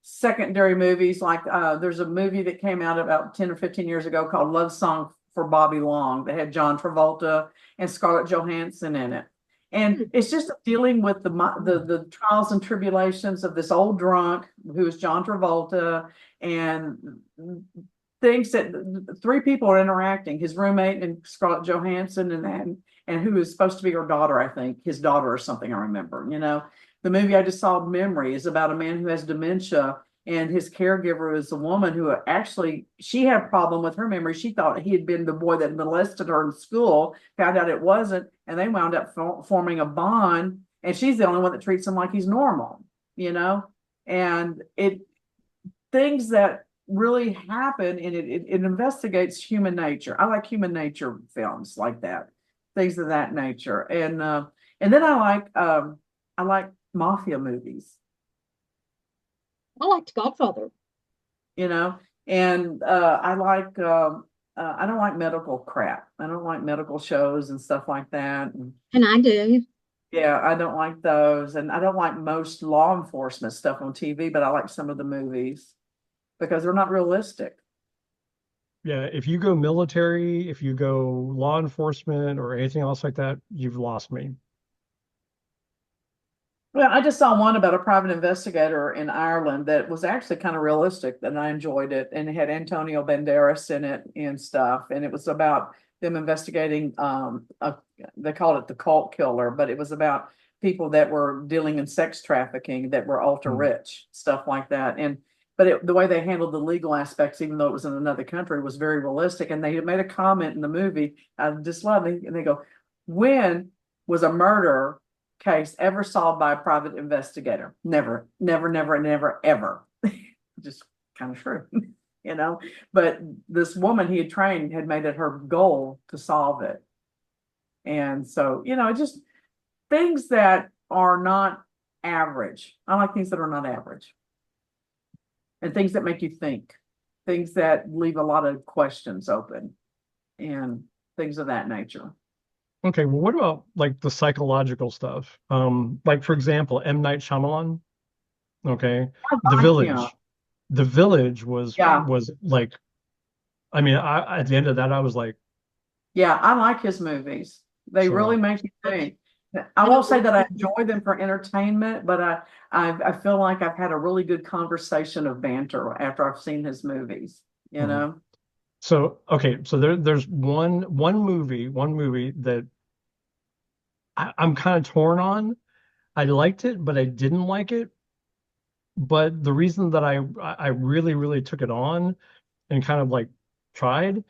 secondary movies. Like there's a movie that came out about 10 or 15 years ago called Love Song for Bobby Long that had John Travolta and Scarlett Johansson in it. And it's just dealing with the trials and tribulations of this old drunk who is John Travolta, and thinks that three people are interacting, his roommate and Scarlett Johansson and who is supposed to be her daughter, I think, his daughter or something, I remember, you know. The movie I just saw, Memory, is about a man who has dementia, and his caregiver is a woman who actually, she had a problem with her memory. She thought he had been the boy that molested her in school, found out it wasn't, and they wound up forming a bond, and she's the only one that treats him like he's normal, you know. And things that really happen, and it investigates human nature. I like human nature films like that, things of that nature. And then I like mafia movies, I liked Godfather. you know, and I don't like medical crap. I don't like medical shows and stuff like that. And I do. Yeah, I don't like those, and I don't like most law enforcement stuff on TV, but I like some of the movies because they're not realistic. Yeah, if you go military, if you go law enforcement or anything else like that, you've lost me. Well, I just saw one about a private investigator in Ireland that was actually kind of realistic, and I enjoyed it. And it had Antonio Banderas in it and stuff. And it was about them investigating, they called it the cult killer, but it was about people that were dealing in sex trafficking that were ultra Hmm. rich, stuff like that. But the way they handled the legal aspects, even though it was in another country, was very realistic. And they had made a comment in the movie, I just love it. And they go, when was a murder case ever solved by a private investigator? Never, never, never, never, ever. Just kind of true, you know. But this woman he had trained had made it her goal to solve it. And so, you know, just things that are not average. I like things that are not average and things that make you think, things that leave a lot of questions open and things of that nature. Okay, well, what about like the psychological stuff? Like for example, M. Night Shyamalan. Okay, I The like him. Village. The Village was Yeah. was like, I mean, I at the end of that, I was like, Yeah, I like his movies. They really so make you think. I won't say that I enjoy them for entertainment, but I feel like I've had a really good conversation of banter after I've seen his movies, you mhm. know? So okay, so there's one movie that I'm kind of torn on. I liked it, but I didn't like it. But the reason that I really really took it on and kind of like tried,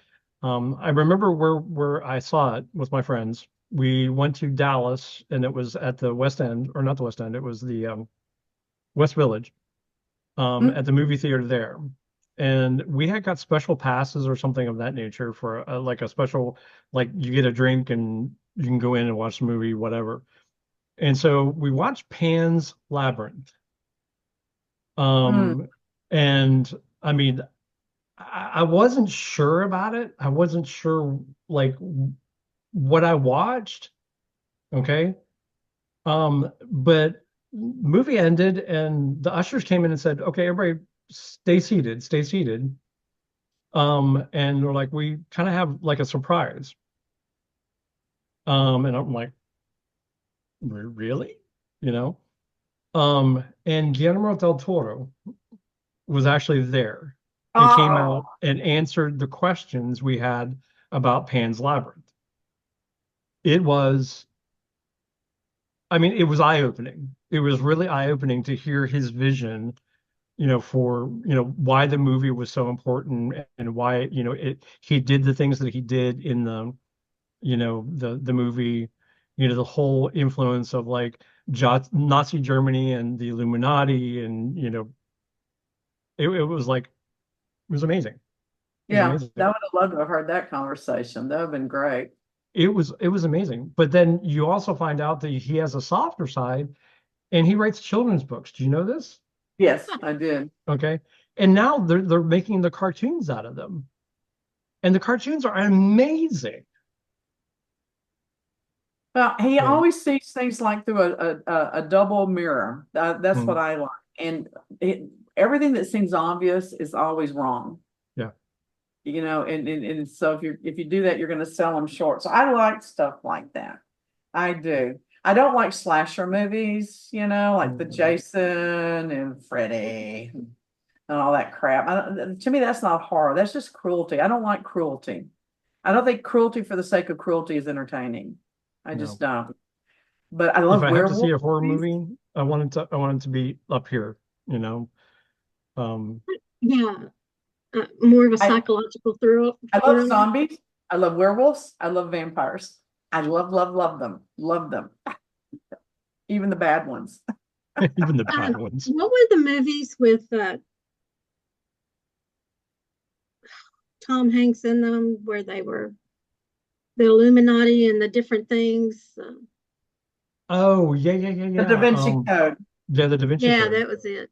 I remember where I saw it with my friends. We went to Dallas, and it was at the West End, or not the West End. It was the West Village, Mm, at the movie theater there. And we had got special passes or something of that nature for like a special, like you get a drink and you can go in and watch the movie, whatever. And so we watched Pan's Labyrinth. mm. Um, and I mean, I wasn't sure about it. I wasn't sure like what I watched. Okay. But movie ended and the ushers came in and said, okay, everybody stay seated, stay seated. And they're like, we kind of have like a surprise. And I'm like, Really? You know? And Guillermo del Toro was actually there and came Oh, out and answered the questions we had about Pan's Labyrinth. It was, I mean, it was eye-opening. It was really eye-opening to hear his vision, for, why the movie was so important and why, he did the things that he did in the movie, the whole influence of like Nazi Germany and the Illuminati, and it was like, it was amazing. It was yeah, amazing. I would have loved to have heard that conversation. That would have been great. It was amazing. But then you also find out that he has a softer side and he writes children's books. Do you know this? Yes, I did. Okay. And now they're making the cartoons out of them. And the cartoons are amazing. Well, he So, always sees things like through a double mirror. That's what mm, I like. And everything that seems obvious is always wrong. yeah. You know, and so if you do that, you're going to sell them short. So I like stuff like that. I do. I don't like slasher movies, you know, like the Mm. Jason and Freddy. and all that crap. To me, that's not horror. That's just cruelty. I don't like cruelty. I don't think cruelty for the sake of cruelty is entertaining. I just No. don't. But I If love I have to see werewolf a horror movies. movie, I want it to be up here, you know. Um, Yeah, more of a I, psychological thrill. I love Thriller. zombies. I love werewolves. I love vampires. I love them. Love them. Even the bad ones. even the bad ones. What were the movies with Tom Hanks in them where they were the Illuminati and the different things? Oh, yeah. The Da Vinci Code. Yeah, the Da Vinci Yeah, Code. that was it.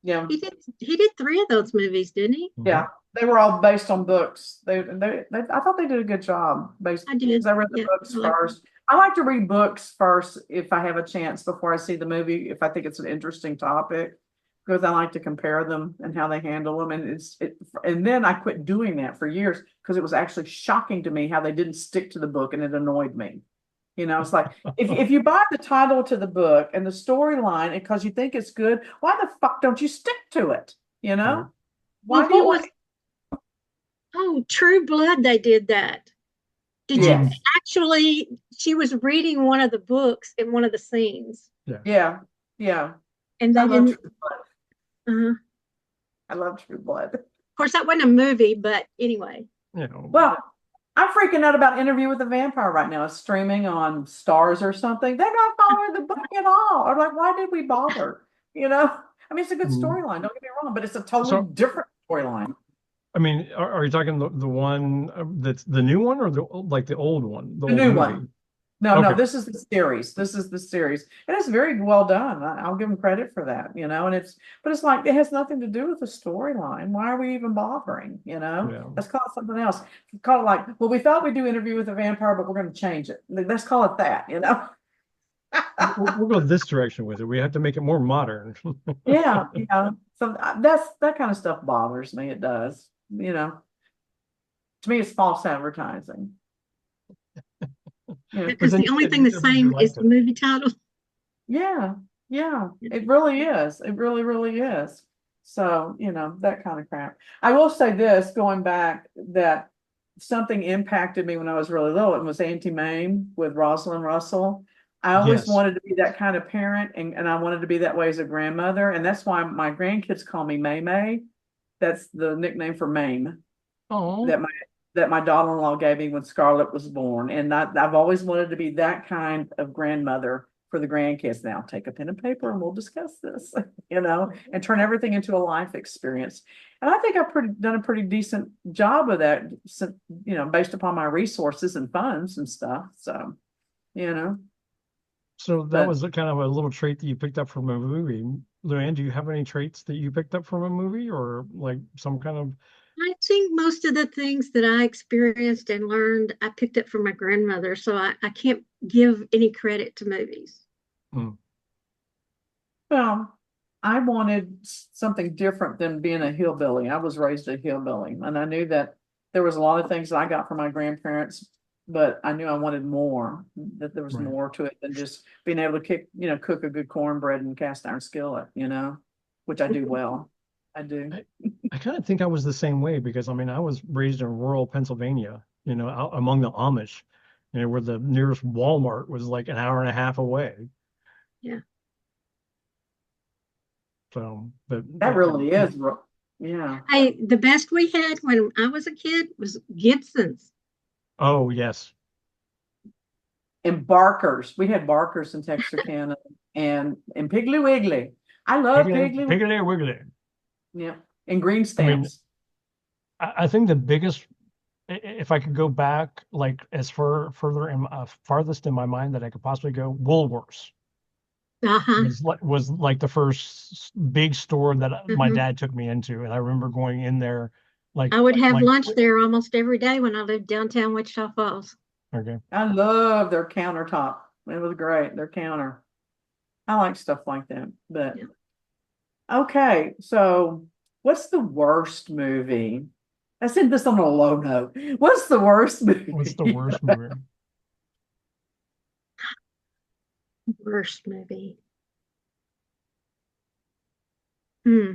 Yeah. He did three of those movies, didn't he? Yeah. They were all based on books. I thought they did a good job based I because did. I read the Yeah, books I like first. I like to read books first if I have a chance before I see the movie, if I think it's an interesting topic, because I like to compare them and how they handle them. And then I quit doing that for years because it was actually shocking to me how they didn't stick to the book and it annoyed me. It's like if you buy the title to the book and the storyline because you think it's good, why the fuck don't you stick to it? Right. Why Well, do you what want was True Blood? They did that. Did you Mm, Yes. actually? She was reading one of the books in one of the scenes, yeah. Yeah. Yeah. and I they love didn't. True Blood. Of I love True Blood. course, that wasn't a movie, but anyway. You know, Well, I'm freaking out about Interview with the Vampire right now. It's streaming on Stars or something. They're not following the book at all. I'm like, why did we bother? I mean, it's a good mm. storyline. Don't get me wrong, but it's a totally So, different storyline. I mean, are you talking the one that's the new one or the old one, the The old new movie? one. No, Okay. this is the series. This is the series. And it's very well done. I'll give them credit for that, but it's like it has nothing to do with the storyline. Why are we even bothering? Yeah. Let's call it something else. Call it like, well, we thought we'd do Interview with a Vampire, but we're going to change it. Let's call it that. We'll go this direction with it. We have to make it more modern. Yeah, yeah. So that kind of stuff bothers me. It does. To me, it's false advertising. But Because then the you only said thing the you same is liked the it. movie title. Yeah, yeah, it really is. It really, really is. So, that kind of crap. I will say this, going back, that something impacted me when I was really little. It was Auntie Mame with Rosalind Russell. I always Yes. wanted to be that kind of parent, and I wanted to be that way as a grandmother. And that's why my grandkids call me May May. That's the nickname for Mame Oh, that my daughter-in-law gave me when Scarlett was born. And I've always wanted to be that kind of grandmother for the grandkids. Now take a pen and paper and we'll discuss this, and turn everything into a life experience. And I think I've done a pretty decent job of that, based upon my resources and funds and stuff. So, so that but was kind of a little trait that you picked up from a movie. Luann, do you have any traits that you picked up from a movie or like some kind of I think most of the things that I experienced and learned, I picked up from my grandmother. So I can't give any credit to movies. mm, well, I wanted something different than being a hillbilly. I was raised a hillbilly, and I knew that there was a lot of things that I got from my grandparents, but I knew I wanted more, that there was right? more to it than just being able to cook a good cornbread and cast iron skillet, which I do well. I do. I kind of think I was the same way because I mean I was raised in rural Pennsylvania, out among the Amish, where the nearest Walmart was like an hour and a half away. Yeah. So, but That really is, yeah. The best we had when I was a kid was Gibson's. oh yes, And Barkers, we had Barkers in Texarkana, and Piggly Wiggly. I love Piggly, Piggly Wiggly. Piggly Wiggly. Yeah, and green I mean, stamps. I think the biggest, if I could go back like as further in farthest in my mind that I could possibly go, Woolworths Uh-huh. was like the first big store that my Hmm. dad took me into, and I remember going in there, like I would have like lunch there almost every day when I lived downtown Wichita Falls. okay. I love their countertop. It was great, their counter. I like stuff like that. But Yeah. okay, so what's the worst movie? I said this on a low note. What's the worst What's the movie? worst movie? Worst movie. Hmm.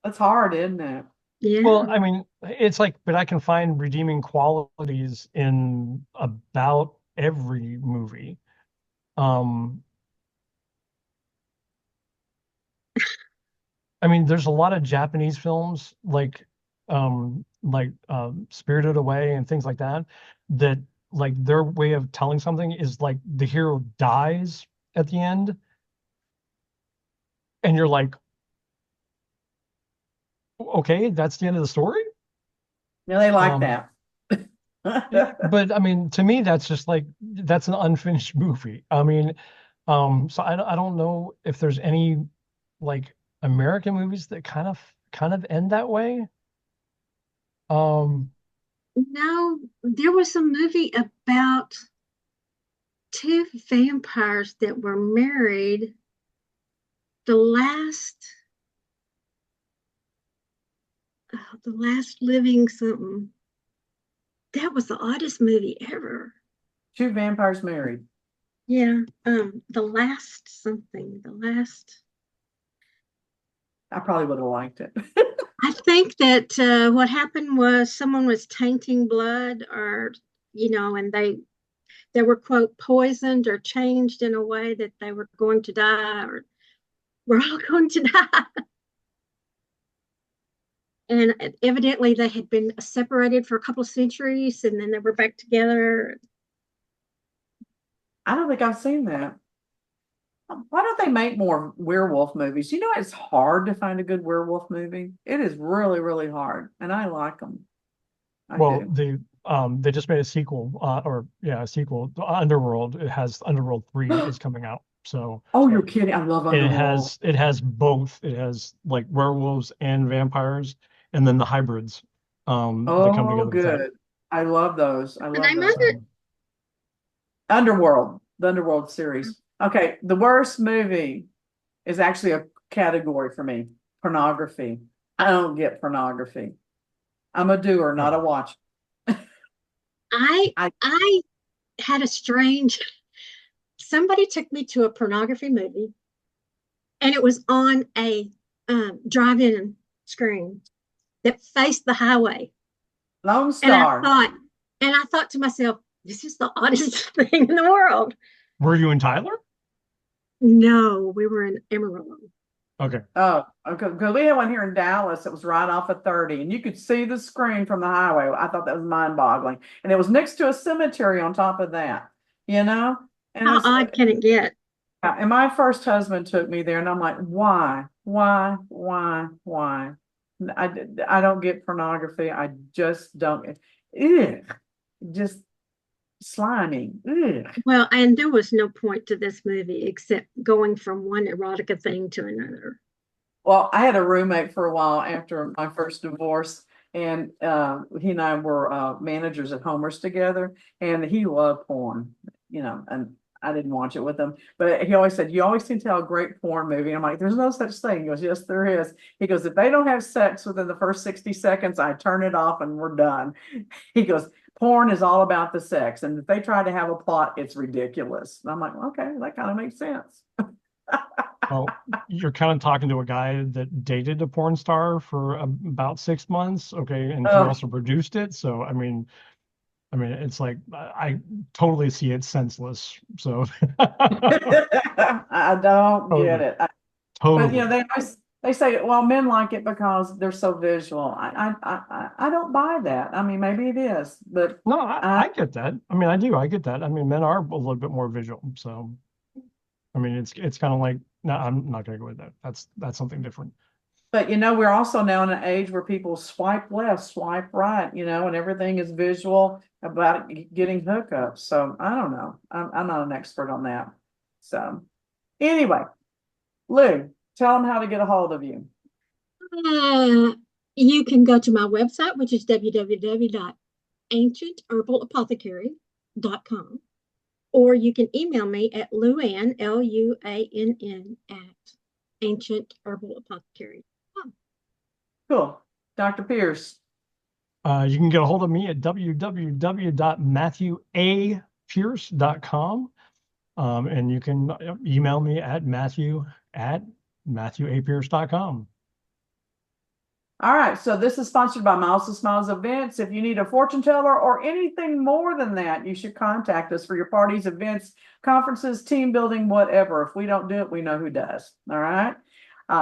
That's hard, isn't it? Yeah. Well, I mean, it's like, but I can find redeeming qualities in about every movie. Um, I mean, there's a lot of Japanese films like Spirited Away and things like that, that like their way of telling something is like the hero dies at the end, and you're like, okay, that's the end of the story. Yeah, they like Um, that. but I mean, to me, that's just like that's an unfinished movie. I mean, so I don't know if there's any like American movies that kind of end that way. Um, No, there was a movie about two vampires that were married. The last, the last living something. That was the oddest movie ever. Two vampires married. Yeah, the last something, the last. I probably would have liked it. I think that what happened was someone was tainting blood, or and they were quote poisoned or changed in a way that they were going to die, or we're all going to die. And evidently they had been separated for a couple of centuries, and then they were back together. I don't think I've seen that. Why don't they make more werewolf movies? You know, it's hard to find a good werewolf movie. It is really, really hard, and I like them. I well, do. they just made a sequel, or yeah, a sequel. Underworld. It has Underworld 3 is coming out. So Oh, you're kidding. I love and Underworld. it has both. It has like werewolves and vampires, and then the hybrids that come Oh, together with that. good. I love those. I And love I'm those. under. So Underworld, the Underworld series. Okay, the worst movie is actually a category for me. Pornography. I don't get pornography. I'm a doer, not a okay. watcher. I I I had a strange. Somebody took me to a pornography movie, and it was on a drive-in screen that faced the highway. Lone And I Star. thought, and I thought to myself, this is the oddest thing in the world. Were you in Tyler? No, we were in Amarillo. Okay. Oh, okay. Because we had one here in Dallas. It was right off of 30, and you could see the screen from the highway. I thought that was mind-boggling, and it was next to a cemetery on top of that. You know, and How it's odd can it get? and my first husband took me there, and I'm like, why? I don't get pornography. I just don't. Ugh, just slimy. Ugh. Well, and there was no point to this movie except going from one erotica thing to another. Well, I had a roommate for a while after my first divorce, and he and I were managers at Homer's together, and he loved porn, and I didn't watch it with him, but he always said, "You always seem to tell a great porn movie." I'm like, "There's no such thing." He goes, "Yes, there is." He goes, "If they don't have sex within the first 60 seconds, I turn it off and we're done." He goes, "Porn is all about the sex, and if they try to have a plot, it's ridiculous." And I'm like, "Okay, that kind of makes sense." Well, you're kind of talking to a guy that dated a porn star for about 6 months. Okay, and he Oh. also produced it. So I mean, it's like I totally see it senseless. So I don't get totally, it. But totally. they say, well, men like it because they're so visual. I don't buy that. I mean, maybe it is, but No, I I get that. I mean, I do. I get that. I mean, men are a little bit more visual. So I mean, it's kind of like no, I'm not gonna go with that. That's something different. but we're also now in an age where people swipe left, swipe right, and everything is visual about getting hookups. So I don't know. I'm not an expert on that. So anyway, Lou, tell them how to get a hold of you. Uh, you can go to my website, which is www.ancientherbalapothecary.com, or you can email me at Luann, Luann, at ancientherbalapothecary.com. Cool. Dr. Pierce. You can get a hold of me at www.matthewapierce.com. And you can email me at matthew@matthewapierce.com. All right, so this is sponsored by Miles to Smiles Events. If you need a fortune teller or anything more than that, you should contact us for your parties, events, conferences, team building, whatever. If we don't do it, we know who does. All right.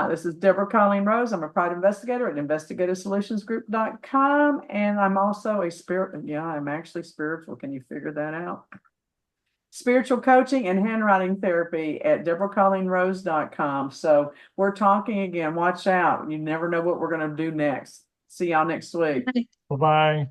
This is Deborah Colleen Rose. I'm a pride investigator at investigativesolutionsgroup.com. And I'm also a spirit. Yeah, I'm actually spiritual. Can you figure that out? Spiritual coaching and handwriting therapy at deborahcolleenrose.com. So we're talking again. Watch out. You never know what we're going to do next. See y'all next week. Bye-bye.